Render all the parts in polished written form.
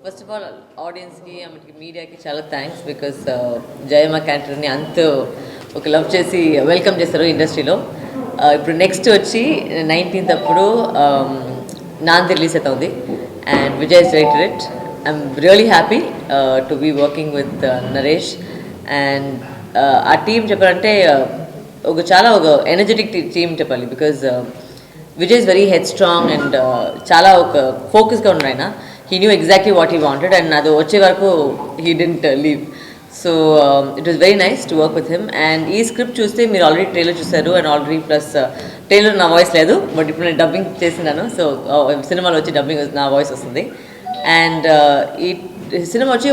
First of all ఆడియన్స్కి ఆమెకి మీడియాకి చాలా థ్యాంక్స్ బికాస్ జయమ్మ క్యారెక్టర్ని అంత ఒక లవ్ చేసి వెల్కమ్ చేస్తారు ఇండస్ట్రీలో. ఇప్పుడు నెక్స్ట్ వచ్చి 19th అప్పుడు నాంది రిలీజ్ అవుతుంది and Vijay director it. I'm really happy to be working with Naresh and ఆ టీం చెప్పాలంటే చాలా ఎనర్జెటిక్ టీం చెప్పాలి because Vijay is very head strong and చాలా ఫోకస్గా ఉన్నాడు ఆయన. He knew exactly what he wanted and అది వచ్చే వరకు he didn't leave. So it was very nice to work with him and ఈ స్క్రిప్ట్ చూస్తే మీరు ఆల్రెడీ ట్రైలర్ చూసారు అండ్ ఆల్రెడీ ప్లస్ ట్రైలర్ నా వాయిస్ లేదు బట్ ఇప్పుడు నేను డబ్బింగ్ చేసినాను. సో సినిమాలో వచ్చి డబ్బింగ్ నా వాయిస్ వస్తుంది అండ్ ఈ సినిమా వచ్చి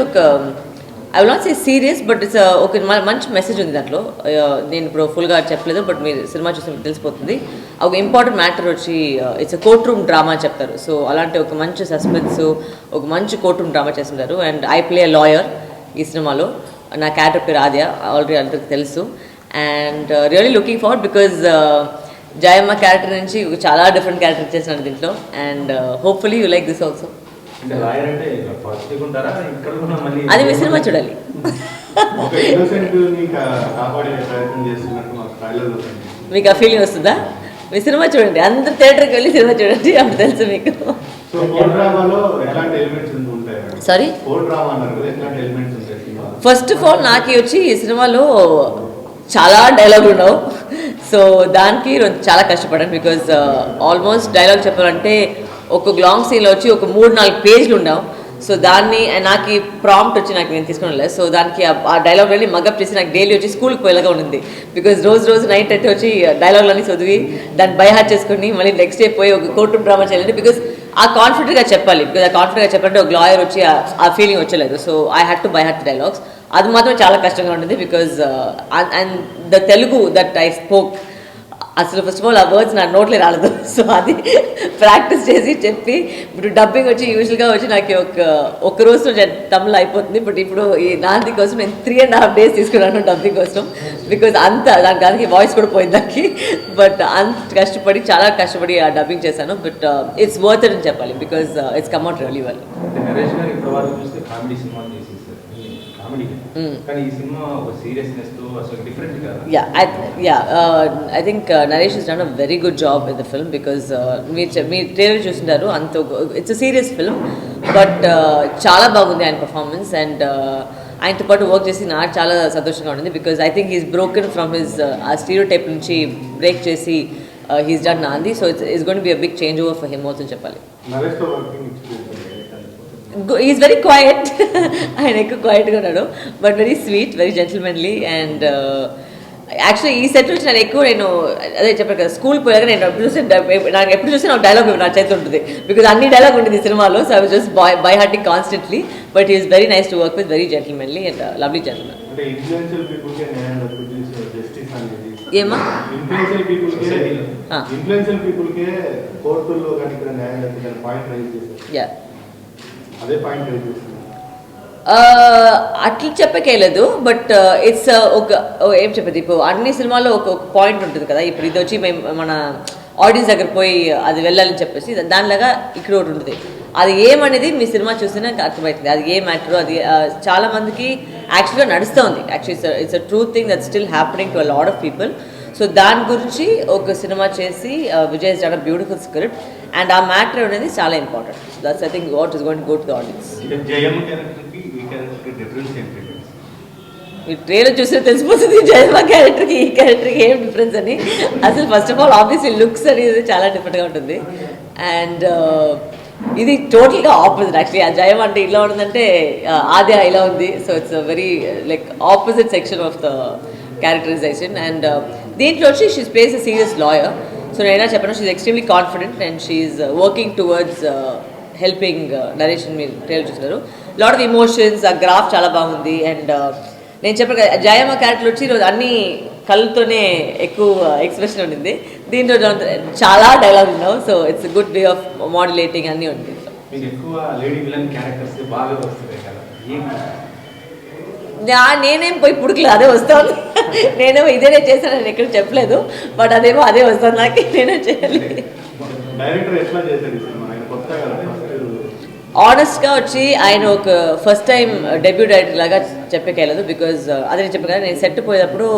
I will not say serious but it's ఒక మంచి మెసేజ్ ఉంది దాంట్లో. నేను ఇప్పుడు ఫుల్గా చెప్పలేదు బట్ మీరు సినిమా చూస్తే తెలిసిపోతుంది. ఒక ఇంపార్టెంట్ మ్యాటర్ వచ్చి ఇట్స్ కోర్ట్ రూమ్ డ్రామా అని చెప్తారు. సో అలాంటి ఒక మంచి సస్పెన్స్ ఒక మంచి కోర్ట్ రూమ్ డ్రామా చేస్తుంటారు అండ్ ఐ ప్లే లాయర్ ఈ సినిమాలో. నా క్యారెక్టర్ పేరు ఆద్య, ఆల్రెడీ అందరికి తెలుసు and really looking forward because Jayamma character నుంచి చాలా డిఫరెంట్ క్యారెక్టర్ చేసినాను దీంట్లో and hopefully you like this also. అది మీ సినిమా చూడాలి. మీకు ఆ ఫీలింగ్ వస్తుందా? మీ సినిమా చూడండి, అందరు థియేటర్కి వెళ్ళి సినిమా చూడండి, అప్పుడు తెలుసు మీకు. సారీ, ఫస్ట్ ఆఫ్ ఆల్ నాకు వచ్చి ఈ సినిమాలో చాలా డైలాగులు ఉండవు. సో దానికి చాలా కష్టపడాను బికాజ్ ఆల్మోస్ట్ డైలాగ్ చెప్పాలంటే ఒక లాంగ్ సీన్లో వచ్చి ఒక 3-4 పేజీలు ఉండవు. సో దాన్ని నాకు ఈ ప్రాంప్ట్ వచ్చి నాకు నేను తీసుకుని సో దానికి ఆ డైలాగ్ వెళ్ళి మగప్ చేసి నాకు డైలీ వచ్చి స్కూల్కి పోయేలాగా ఉండింది బికాజ్ రోజు నైట్ అయితే వచ్చి డైలాగ్లన్నీ చదివి దాన్ని బై హార్ట్ చేసుకుని మళ్ళీ నెక్స్ట్ డే పోయి ఒక కోర్టు డ్రామా చేయాలంటే బికాజ్ ఆ కాన్ఫిడెంట్గా చెప్పాలి. బికాజ్ ఆ కాన్ఫిడెంట్గా చెప్పాలంటే ఒక లాయర్ వచ్చి ఆ ఫీలింగ్ వచ్చలేదు. So I had to by heart dialogues. అది మాత్రం చాలా కష్టంగా ఉంటుంది because and the Telugu that I spoke అసలు ఫస్ట్ ఆఫ్ ఆల్ ఆ వర్డ్స్ నా నోట్లే రాలేదు. సో అది ప్రాక్టీస్ చేసి చెప్పి ఇప్పుడు డబ్బింగ్ వచ్చి యూజువల్గా వచ్చి నాకు ఒక రోజులో తమిళ అయిపోతుంది. బట్ ఇప్పుడు ఈ నాంది కోసం నేను 3.5 days తీసుకున్నాను డబ్బింగ్ కోసం బికాజ్ అంత దానికి వాయిస్ కూడా పోయింది దానికి. బట్ అంత కష్టపడి చాలా కష్టపడి ఆ డబ్బింగ్ చేశాను. బట్ ఇట్స్ వర్త్ ఇట్ అని చెప్పాలి because it's come out really well. I think Naresh has done a very good job in the film because మీ ట్రైలర్ చూసింటారు అంత it's a serious film but చాలా బాగుంది ఆయన పర్ఫార్మెన్స్ అండ్ ఆయనతో పాటు వర్క్ చేసి నాకు చాలా సంతోషంగా ఉంటుంది because I think he's broken from his ah stereotype నుంచి బ్రేక్ చేసి he's done Naandhi. So it's going to be a big change over for him also చెప్పాలి. ఈజ్ వెరీ క్వైట్, ఆయన ఎక్కువ క్వైట్గా ఉన్నాడు but very sweet, very gentlemanly and actually ఈ set నుంచి నేను అదే చెప్పాను కదా స్కూల్ పోయాక నేను ఎప్పుడు చూస్తే నాకు డైలాగ్ నా చేతి ఉంటుంది బికాజ్ అన్ని డైలాగ్ ఉంటుంది ఈ సినిమాలో. So I was just by hearting constantly but is very nice to work with, very gentlemanly and lovely gentleman. ఏమా అట్లా చెప్పకేలేదు బట్ ఇట్స్ ఒక ఏం చెప్పేది ఇప్పుడు అన్ని సినిమాల్లో ఒక పాయింట్ ఉంటుంది కదా. ఇప్పుడు ఇది వచ్చి మేము మన ఆడియన్స్ దగ్గర పోయి అది వెళ్ళాలని చెప్పేసి దానిలాగా ఇక్కడ ఒకటి ఉంటుంది. అది ఏమనేది మీ సినిమా చూస్తేనే అర్థమవుతుంది అది ఏ మ్యాటర్. అది చాలా మందికి యాక్చువల్గా నడుస్తూ ఉంది. Actually it's a true thing that still happening to a lot of people. So దాని గురించి ఒక సినిమా చేసి Vijay is done a beautiful script and ఆ మ్యాటర్ అనేది చాలా important. That's I think what is going to go to the audience. ఈ trailer చూస్తే తెలిసిపోతుంది జయమ్మ క్యారెక్టర్కి ఈ క్యారెక్టర్కి ఏం డిఫరెన్స్ అని. అసలు first of all obviously looks అనేది చాలా డిఫరెంట్గా ఉంటుంది అండ్ ఇది టోటల్గా ఆపోజిట్. యాక్చువల్లీ ఆ జయం అంటే ఇలా ఉంటుందంటే ఆద్య ఇలా ఉంది. So it's very like opposite section of the characterization and దీంట్లో వచ్చి she plays a serious lawyer. So నేనైనా చెప్పాను she's extremely confident and she's working towards helping narration. మీరు ట్రైలర్ చూస్తున్నారు లాట్ ఆఫ్ ఇమోషన్స్, ఆ గ్రాఫ్ చాలా బాగుంది అండ్ నేను చెప్పాను కదా జయమ్మ క్యారెక్టర్ వచ్చి ఈరోజు అన్ని కళ్ళతోనే ఎక్కువ ఎక్స్ప్రెషన్ ఉండింది. దీంట్లో చాలా డైలాగ్ ఉన్నావు. So it's good way of modulating అన్నీ ఉంది. నేనేం పోయి పుడుకులు అదే వస్తాను. నేనేమో ఇదేనే చేశాను, నేను ఎక్కడ చెప్పలేదు బట్ అదేమో అదే వస్తాను నాకు, నేనే చేయాలి. ఆనెస్ట్గా వచ్చి ఆయన ఒక ఫస్ట్ టైం డెబ్యూ డైరెక్టర్ లాగా చెప్పగలదు బికాజ్ అదే నేను చెప్పగలను నేను సెట్ పోయేటప్పుడు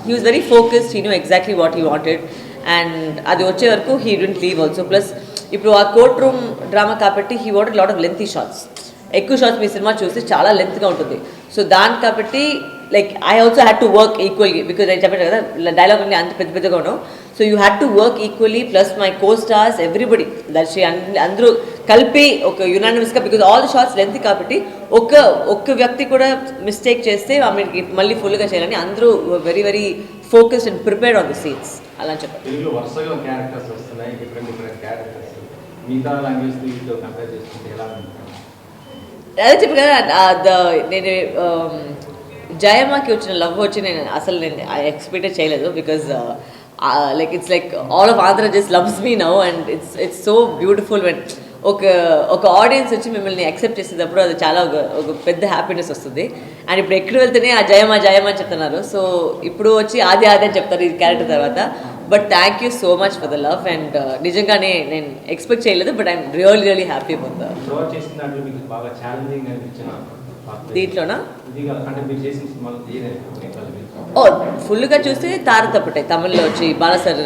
he was very focused he know exactly what he wanted and అది వచ్చే వరకు he don't leave also plus ఇప్పుడు ఆ కోర్ట్ రూమ్ డ్రామా కాబట్టి he wanted lot of lengthy shots ఎక్కువ షార్ట్స్ మీ సినిమా చూసి చాలా లెంత్గా ఉంటుంది సో దాని కాబట్టి like I also had to work equally because నేను చెప్పాను కదా డైలాగ్ అన్ని అంత పెద్ద పెద్దగా ఉన్నావు so you had to work equally plus my co stars everybody Darshi అందరూ కలిపి ఒక యునానిమస్గా because all the shorts length కాబట్టి ఒక్క వ్యక్తి కూడా మిస్టేక్ చేస్తే ఆమెకి మళ్ళీ ఫుల్గా చేయాలని అందరూ very very focused and prepared on the scenes అలా చెప్పారు. అదే చెప్పి కదా నేను జయమ్మకి వచ్చిన లవ్ వచ్చి నేను అసలు ఎక్స్పెక్ట్ చేయలేదు because like it's like all of Andhra just loves me now and it's so beautiful when ఒక ఆడియన్స్ వచ్చి మిమ్మల్ని యాక్సెప్ట్ చేసేటప్పుడు అది చాలా ఒక పెద్ద హ్యాపీనెస్ వస్తుంది అండ్ ఇప్పుడు ఎక్కడ వెళ్తేనే ఆ జయమా జయమా అని చెప్తున్నారు సో ఇప్పుడు వచ్చి ఆది ఆది అని చెప్తారు ఈ క్యారెక్టర్ తర్వాత but thank you so much for the love and నిజంగానే నేను ఎక్స్పెక్ట్ చేయలేదు but I'm really happy for దీంట్లోనా ఓ ఫుల్గా చూస్తే తారతప్పటే తమిళ్లో వచ్చి బాలసర్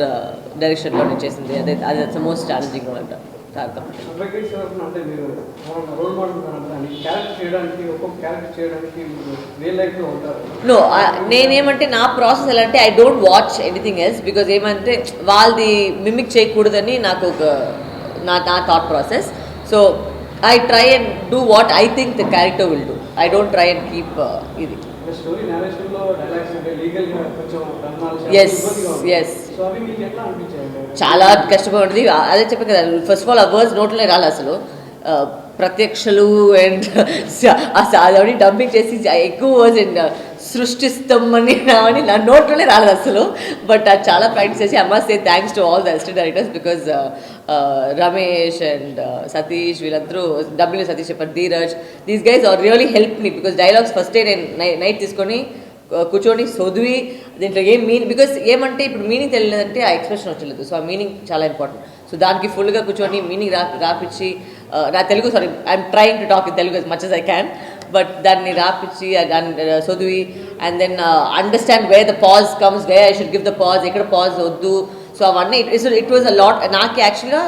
డైరెక్షన్లో నేను చేసింది అదే అది మోస్ట్ ఛాలెంజింగ్ రోల్ అంట తారతప్పటే. నో నేనేమంటే నా ప్రాసెస్ ఎలా అంటే I don't watch anything else because ఏమంటే వాళ్ళది మిమిక్ చేయకూడదని నాకు ఒక నా thought process so I try and do what I think the character will do. I don't try and keep ఇది. స్టోరీ నరేషన్ లో డైలాగ్స్ అంటే లీగల్ గా కొంచెం రన్నాలు yes సో అవి మీకు ఎట్లా అనిపించాయి? చాలా కష్టపడింది అదే చెప్పాను కదా ఫస్ట్ ఆఫ్ ఆల్ ఆ వర్డ్స్ నోట్లోనే రాలి అసలు ప్రత్యక్షలు అండ్ అది డబ్బింగ్ చేసి ఎక్కువ వర్డ్స్ అండ్ సృష్టిస్తామని నా నోట్లోనే రాలేదు అసలు బట్ అది చాలా ప్రాక్టీస్ చేసి I must say thanks to all the assistant directors because Ramesh and Satish వీళ్ళందరూ డబ్బింగ్ సతీష్ చెప్పారు Dheeraj these guys are really help me because dialogues ఫస్టే నేను నైట్ తీసుకొని కూర్చొని చదివి దీంట్లో ఏం బికాస్ ఏమంటే ఇప్పుడు మీనింగ్ తెలియలేదంటే ఆ ఎక్స్ప్రెషన్ వచ్చలేదు సో ఆ మీనింగ్ చాలా ఇంపార్టెంట్ సో దానికి ఫుల్గా కూర్చొని మీనింగ్ రాపిచ్చి నా Telugu sorry I'm trying to talk in Telugu as much as I can but దాన్ని రాపిచ్చి చదివి and then understand way the pause comes way I should give the pause ఎక్కడ పాజ్ వద్దు సో అవన్నీ ఇట్ వాజ్ అ లాట్ నాకు యాక్చువల్గా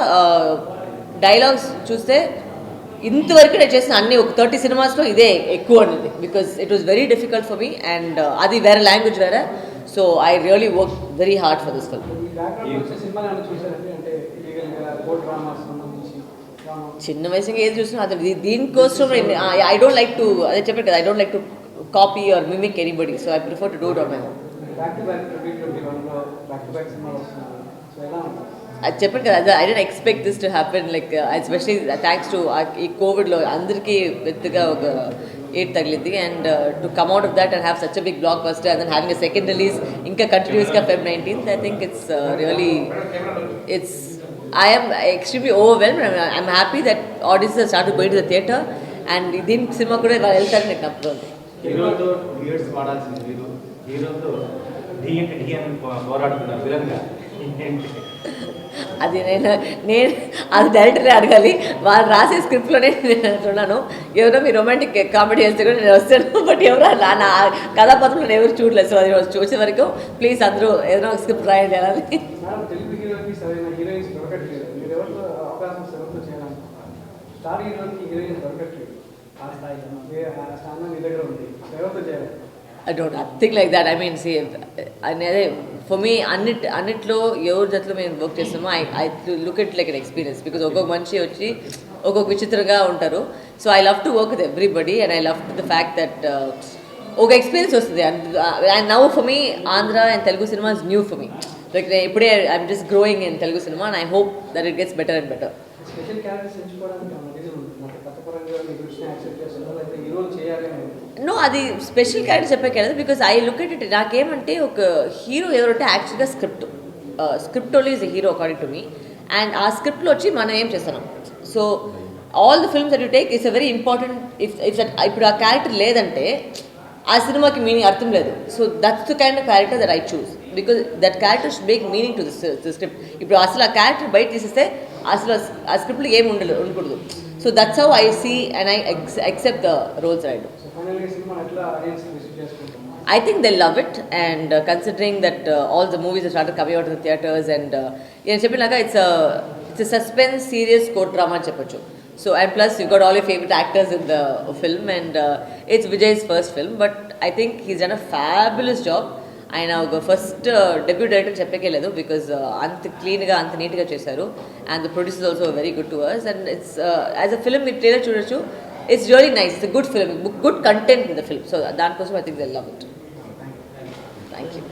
dialogues చూస్తే ఇంతవరకు నేను చేసిన అన్ని ఒక 30 సినిమాస్లో ఇదే ఎక్కువ అనేది because it was very difficult for me and అది వేరే లాంగ్వేజ్ వేరే so I really work very hard for this film. చిన్న వయసుగా ఏది చూసినా అది దీనికోసం ఐ డోంట్ లైక్ టు అదే చెప్పాను కదా I don't like to copy or mimic anybody so I prefer to do it on my own. అది చెప్పాను కదా I don't expect this to happen like especially thanks to ఈ కోవిడ్లో అందరికీ పెద్దగా ఒక ఎయిట్ తగిలింది and to come out of that and have such a big blockbuster and then having a second release ఇంకా కంటిన్యూస్గా Feb 19th I think it's really it's I am extremely overwhelmed. I'm happy that audiences started going to the theatre and దీని cinema కూడా వాళ్ళు వెళ్తారని నాకు నమ్ముతుంది. హీరోతో duets పాడాల్సింది మీరు హీరోతో పోరాడుతున్నారు విలన్గా అది నేను అది డైరెక్టర్ని అడగాలి వాళ్ళు రాసే స్క్రిప్ట్లోనే నేను అంటున్నాను ఎవరో మీ రొమాంటిక్ కామెడీ చేస్తే కూడా నేను వస్తాను బట్ ఎవరో నా కథాపాత్రలో ఎవరు చూడలేదు సో అది చూసే వరకు ప్లీజ్ అందరూ ఏదైనా ఒక స్క్రిప్ట్ రాయండి అలానే. I don't nothing like that. I mean, see, అనేది ఫర్ మీ అన్నిట్లో ఎవరి జట్లో మేము వర్క్ చేస్తామో I look it like an experience because ఒక్కొక్క మనిషి వచ్చి ఒక్కొక్క విచిత్రంగా ఉంటారు so I love to work with everybody and I love the fact that ఒక ఎక్స్పీరియన్స్ వస్తుంది and now for me Andhra and Telugu cinema is new for me like ఇప్పుడే I'm just growing in Telugu cinema and I hope that it gets better and better. No అది special character చెప్పగలదు because I look at it నాకేమంటే ఒక hero ఎవరంటే యాక్చువల్గా script only is a hero according to me and ఆ స్క్రిప్ట్లో వచ్చి మనం ఏం చేస్తున్నాం so all the films that you take it's a very important ఇప్పుడు ఆ క్యారెక్టర్ లేదంటే ఆ సినిమాకి మీనింగ్ అర్థం లేదు so that's the kind of character that I choose because that character should make meaning to the script ఇప్పుడు అసలు ఆ క్యారెక్టర్ బయట తీసేస్తే అసలు ఆ స్క్రిప్ట్లో ఏమి ఉండకూడదు. So that's how I see and I accept the roles that I do. So ఫైనల్గా ఈ సినిమా ఎట్లా ఆడియన్స్ రిసీవ్ చేసుకుంటాం? I think they love it, and considering that all the movies have started coming out in the theaters, and చెప్పినాక it's a suspense serious court drama అని చెప్పొచ్చు. So and plus you got all your favorite actors in the film, and it's Vijay's first film, but I think he's done a fabulous job. ఆయన ఒక first debut director చెప్పకే లేదు, because అంత క్లీన్గా అంత నీట్గా చేశారు. And the producer also very good to us, and it's as a film మీరు trailer చూడొచ్చు. It's really nice, it's good film, good content in the film. So దానికోసం I think they love it. Thank you.